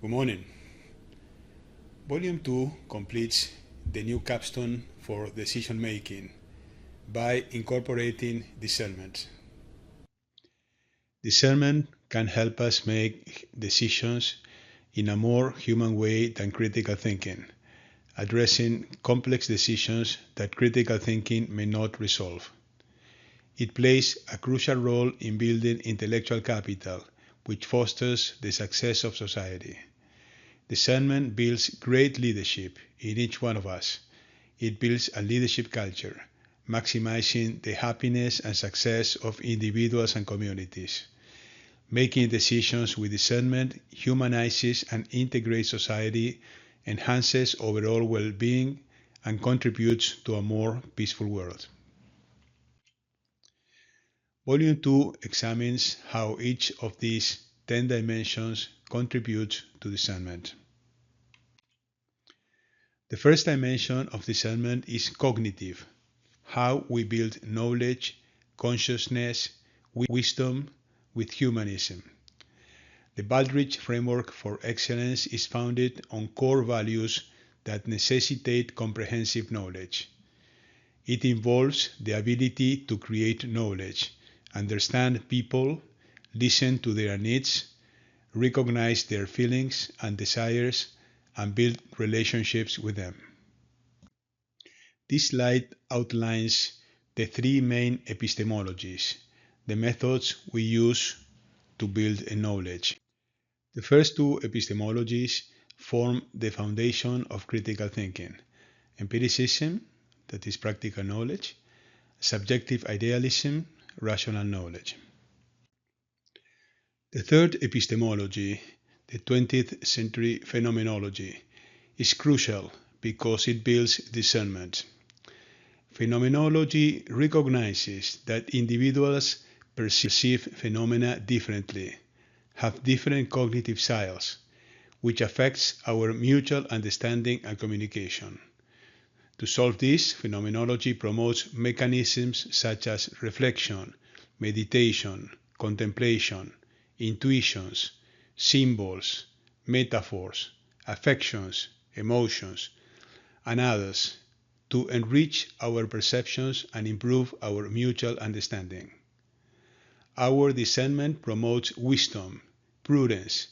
Good morning. Volume 2 completes the new capstone for decision making by incorporating discernment. Discernment can help us make decisions in a more human way than critical thinking, addressing complex decisions that critical thinking may not resolve. It plays a crucial role in building intellectual capital, which fosters the success of society. Discernment builds great leadership in each one of us. It builds a leadership culture, maximizing the happiness and success of individuals and communities. Making decisions with discernment humanizes and integrates society, enhances overall well-being, and contributes to a more peaceful world. Volume 2 examines how each of these 10 dimensions contributes to discernment. The first dimension of discernment is cognitive, how we build knowledge, consciousness, wisdom with humanism. The Baldrige framework for excellence is founded on core values that necessitate comprehensive knowledge. It involves the ability to create knowledge, understand people, listen to their needs, recognize their feelings and desires, and build relationships with them. This slide outlines the three main epistemologies, the methods we use to build a knowledge. The first two epistemologies form the foundation of critical thinking: empiricism, that is practical knowledge; subjective idealism, rational knowledge. The third epistemology, the 20th century phenomenology, is crucial because it builds discernment. Phenomenology recognizes that individuals perceive phenomena differently, have different cognitive styles, which affects our mutual understanding and communication. To solve this, phenomenology promotes mechanisms such as reflection, meditation, contemplation, intuitions, symbols, metaphors, affections, emotions, and others to enrich our perceptions and improve our mutual understanding. Our discernment promotes wisdom, prudence,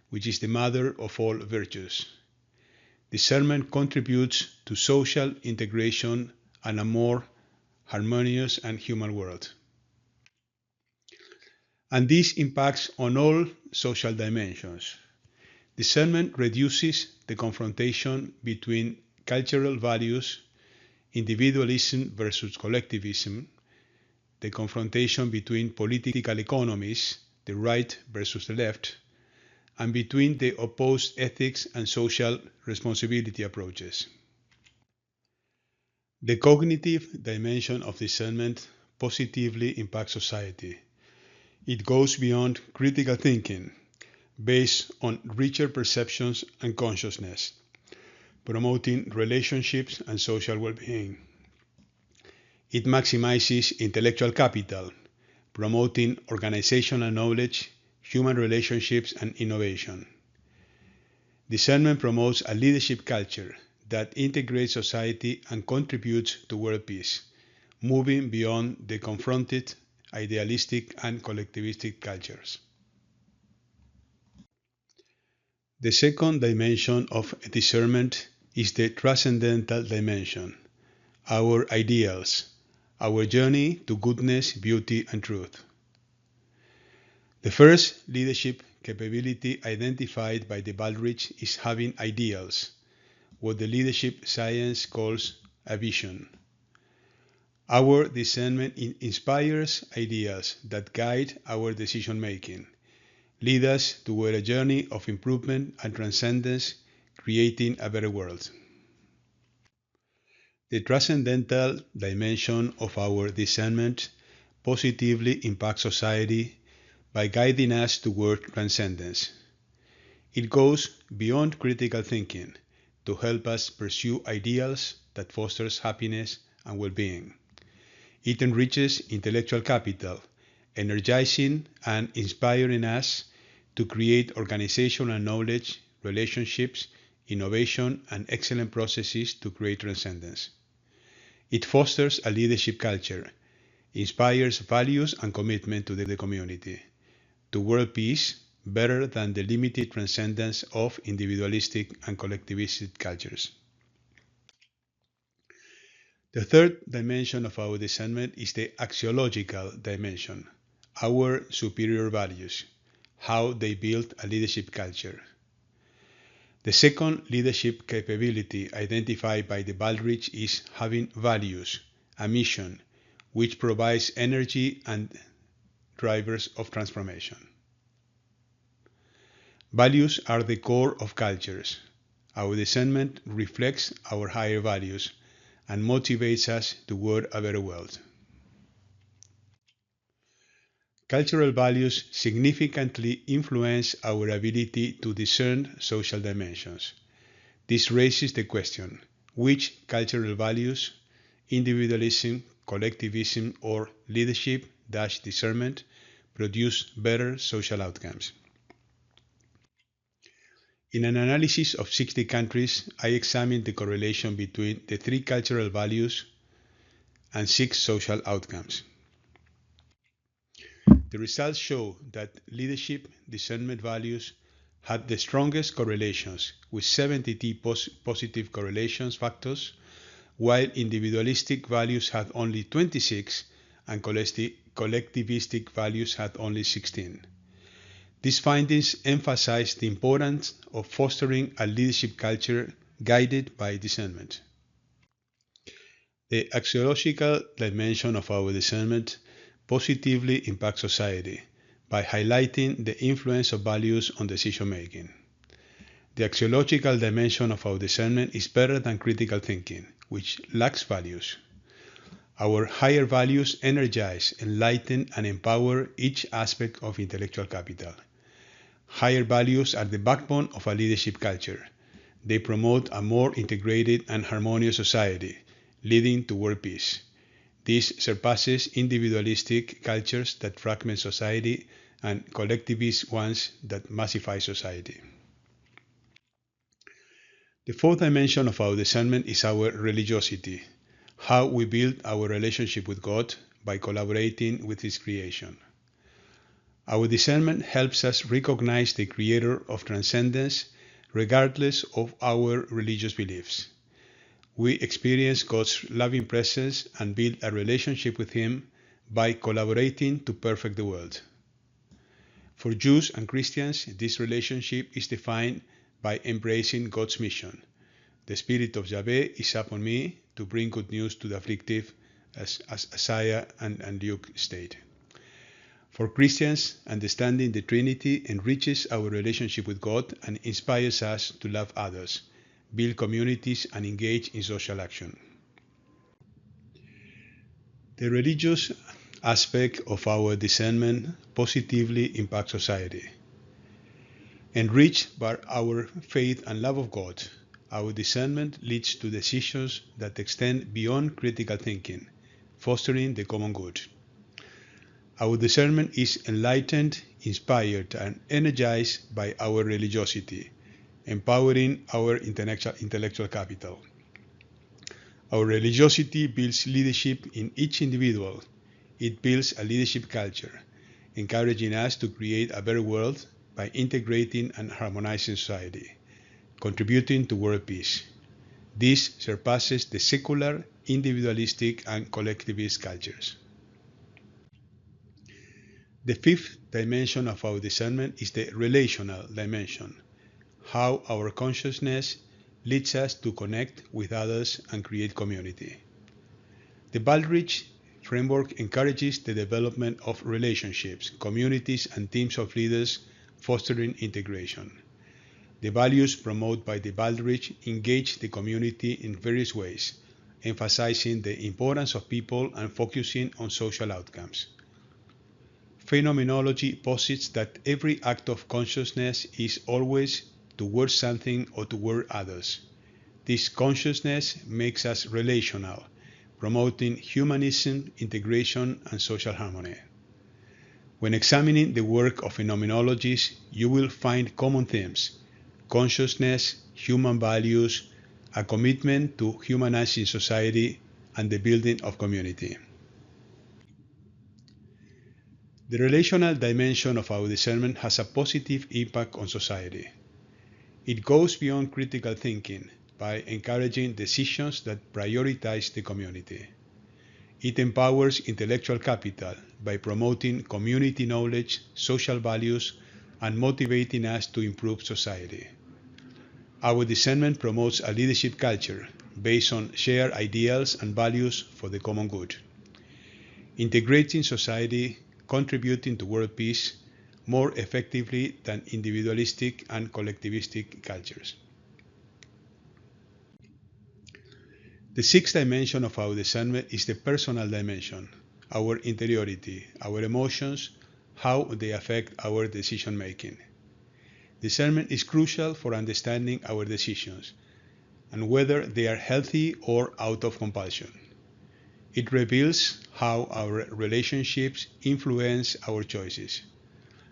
which is the mother of all virtues. Discernment contributes to social integration and a more harmonious and human world. And this impacts on all social dimensions. Discernment reduces the confrontation between cultural values, individualism versus collectivism, the confrontation between political economies, the right versus the left, and between the opposed ethics and social responsibility approaches. The cognitive dimension of discernment positively impacts society. It goes beyond critical thinking, based on richer perceptions and consciousness, promoting relationships and social well-being. It maximizes intellectual capital, promoting organizational knowledge, human relationships, and innovation. Discernment promotes a leadership culture that integrates society and contributes to world peace, moving beyond the confronted, idealistic, and collectivistic cultures. The second dimension of discernment is the transcendental dimension, our ideals, our journey to goodness, beauty, and truth. The first leadership capability identified by the Baldrige is having ideals, what the leadership science calls a vision. Our discernment inspires ideas that guide our decision making, lead us toward a journey of improvement and transcendence, creating a better world. The transcendental dimension of our discernment positively impacts society by guiding us toward transcendence. It goes beyond critical thinking to help us pursue ideals that fosters happiness and well-being. It enriches intellectual capital, energizing and inspiring us to create organizational knowledge relationships, innovation, and excellent processes to create transcendence. It fosters a leadership culture, inspires values and commitment to the community, to world peace better than the limited transcendence of individualistic and collectivistic cultures. The third dimension of our discernment is the axiological dimension, our superior values, how they build a leadership culture. The second leadership capability identified by the Baldrige is having values, a mission, which provides energy and drivers of transformation. Values are the core of cultures. Our discernment reflects our higher values and motivates us toward a better world. Cultural values significantly influence our ability to discern social dimensions. This raises the question, which cultural values, individualism, collectivism, or leadership-discernment produce better social outcomes? In an analysis of 60 countries, I examined the correlation between the three cultural values and 6 social outcomes. The results show that leadership discernment values had the strongest correlations, with 70 positive correlations factors, while individualistic values had only 26 and collectivistic values had only 16. These findings emphasize the importance of fostering a leadership culture guided by discernment. The axiological dimension of our discernment positively impacts society by highlighting the influence of values on decision making. The axiological dimension of our discernment is better than critical thinking, which lacks values. Our higher values energize, enlighten, and empower each aspect of intellectual capital. Higher values are the backbone of a leadership culture. They promote a more integrated and harmonious society, leading to world peace. This surpasses individualistic cultures that fragment society and collectivist ones that massify society. The fourth dimension of our discernment is our religiosity, how we build our relationship with God by collaborating with His creation. Our discernment helps us recognize the Creator of transcendence regardless of our religious beliefs. We experience God's loving presence and build a relationship with Him by collaborating to perfect the world. For Jews and Christians, this relationship is defined by embracing God's mission. The Spirit of Yahweh is upon me to bring good news to the afflicted, as Isaiah and Luke state. For Christians, understanding the Trinity enriches our relationship with God and inspires us to love others, build communities, and engage in social action. The religious aspect of our discernment positively impacts society. Enriched by our faith and love of God, our discernment leads to decisions that extend beyond critical thinking, fostering the common good. Our discernment is enlightened, inspired, and energized by our religiosity, empowering our intellectual capital. Our religiosity builds leadership in each individual. It builds a leadership culture, encouraging us to create a better world by integrating and harmonizing society, contributing to world peace. This surpasses the secular, individualistic, and collectivist cultures. The fifth dimension of our discernment is the relational dimension, how our consciousness leads us to connect with others and create community. The Baldrige framework encourages the development of relationships, communities, and teams of leaders fostering integration. The values promoted by the Baldrige engage the community in various ways, emphasizing the importance of people and focusing on social outcomes. Phenomenology posits that every act of consciousness is always toward something or toward others. This consciousness makes us relational, promoting humanism, integration, and social harmony. When examining the work of phenomenologists, you will find common themes: consciousness, human values, a commitment to humanizing society, and the building of community. The relational dimension of our discernment has a positive impact on society. It goes beyond critical thinking by encouraging decisions that prioritize the community. It empowers intellectual capital by promoting community knowledge, social values, and motivating us to improve society. Our discernment promotes a leadership culture based on shared ideals and values for the common good, integrating society, contributing to world peace more effectively than individualistic and collectivistic cultures. The sixth dimension of our discernment is the personal dimension, our interiority, our emotions, how they affect our decision making. Discernment is crucial for understanding our decisions and whether they are healthy or out of compulsion. It reveals how our relationships influence our choices.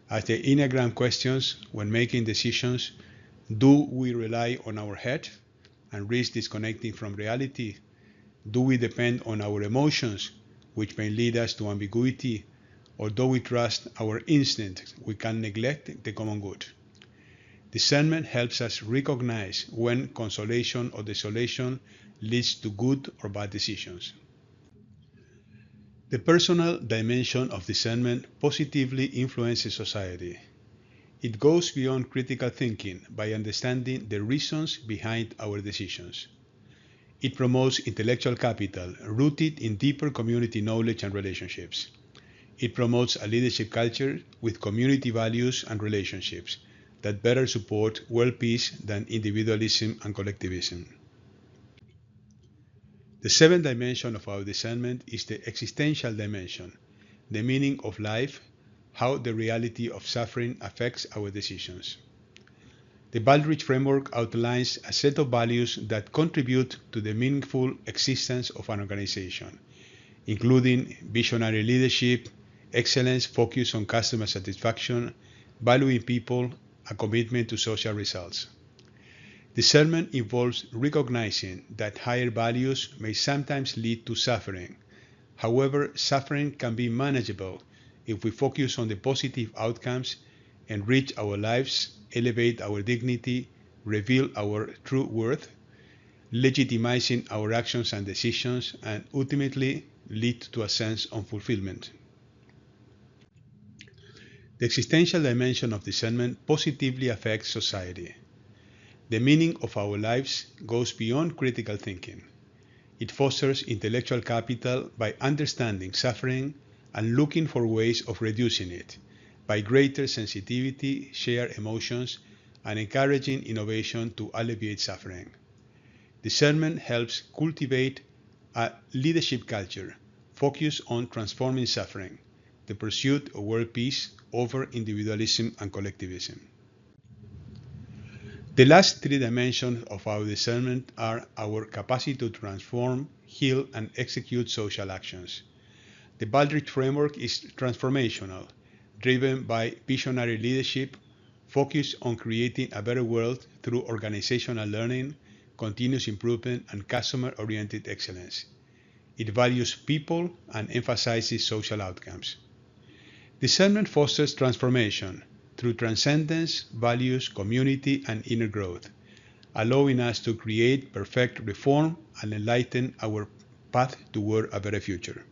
As the Enneagram questions when making decisions, do we rely on our head and risk disconnecting from reality? Do we depend on our emotions, which may lead us to ambiguity? Or do we trust our instinct, we can neglect the common good? Discernment helps us recognize when consolation or desolation leads to good or bad decisions. The personal dimension of discernment positively influences society. It goes beyond critical thinking by understanding the reasons behind our decisions. It promotes intellectual capital rooted in deeper community knowledge and relationships. It promotes a leadership culture with community values and relationships that better support world peace than individualism and collectivism. The seventh dimension of our discernment is the existential dimension, the meaning of life, how the reality of suffering affects our decisions. The Baldrige framework outlines a set of values that contribute to the meaningful existence of an organization, including visionary leadership, excellence focused on customer satisfaction, valuing people, a commitment to social results. Discernment involves recognizing that higher values may sometimes lead to suffering. However, suffering can be manageable if we focus on the positive outcomes, enrich our lives, elevate our dignity, reveal our true worth, legitimizing our actions and decisions, and ultimately lead to a sense of fulfillment. The existential dimension of discernment positively affects society. The meaning of our lives goes beyond critical thinking. It fosters intellectual capital by understanding suffering and looking for ways of reducing it, by greater sensitivity, shared emotions, and encouraging innovation to alleviate suffering. Discernment helps cultivate a leadership culture focused on transforming suffering, the pursuit of world peace over individualism and collectivism. The last three dimensions of our discernment are our capacity to transform, heal, and execute social actions. The Baldrige framework is transformational, driven by visionary leadership, focused on creating a better world through organizational learning, continuous improvement, and customer-oriented excellence. It values people and emphasizes social outcomes. Discernment fosters transformation through transcendence, values, community, and inner growth, allowing us to create perfect reform and enlighten our path toward a better future.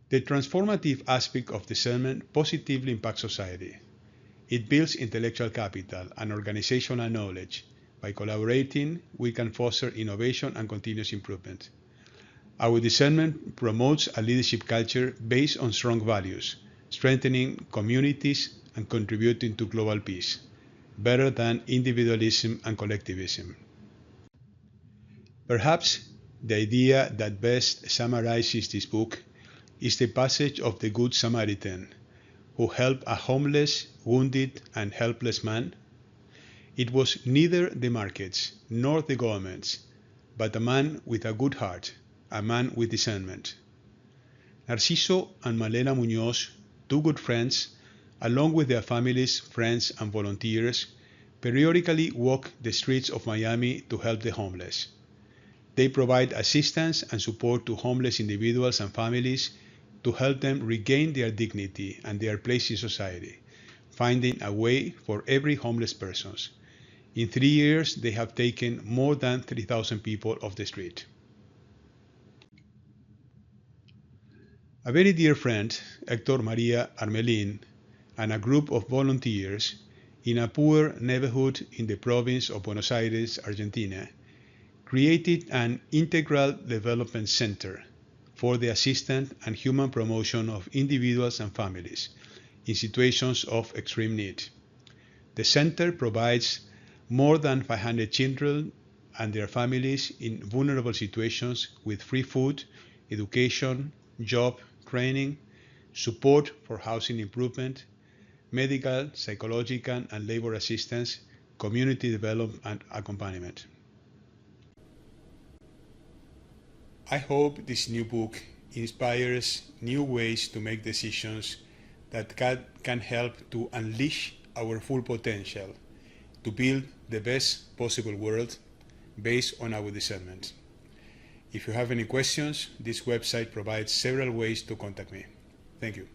The transformative aspect of discernment positively impacts society. It builds intellectual capital and organizational knowledge. By collaborating, we can foster innovation and continuous improvement. Our discernment promotes a leadership culture based on strong values, strengthening communities and contributing to global peace, better than individualism and collectivism. Perhaps the idea that best summarizes this book is the passage of the Good Samaritan, who helped a homeless, wounded, and helpless man. It was neither the markets nor the governments, but a man with a good heart, a man with discernment. Narciso and Malena Muñoz, two good friends, along with their families, friends, and volunteers, periodically walk the streets of Miami to help the homeless. They provide assistance and support to homeless individuals and families to help them regain their dignity and their place in society, finding a way for every homeless person. In 3 years, they have taken more than 3,000 people off the street. A very dear friend, Hector Maria Armelin, and a group of volunteers in a poor neighborhood in the province of Buenos Aires, Argentina, created an integral development center for the assistance and human promotion of individuals and families in situations of extreme need. The center provides more than 500 children and their families in vulnerable situations with free food, education, job training, support for housing improvement, medical, psychological, and labor assistance, community development, and accompaniment. I hope this new book inspires new ways to make decisions that can help to unleash our full potential, to build the best possible world based on our discernment. If you have any questions, this website provides several ways to contact me. Thank you.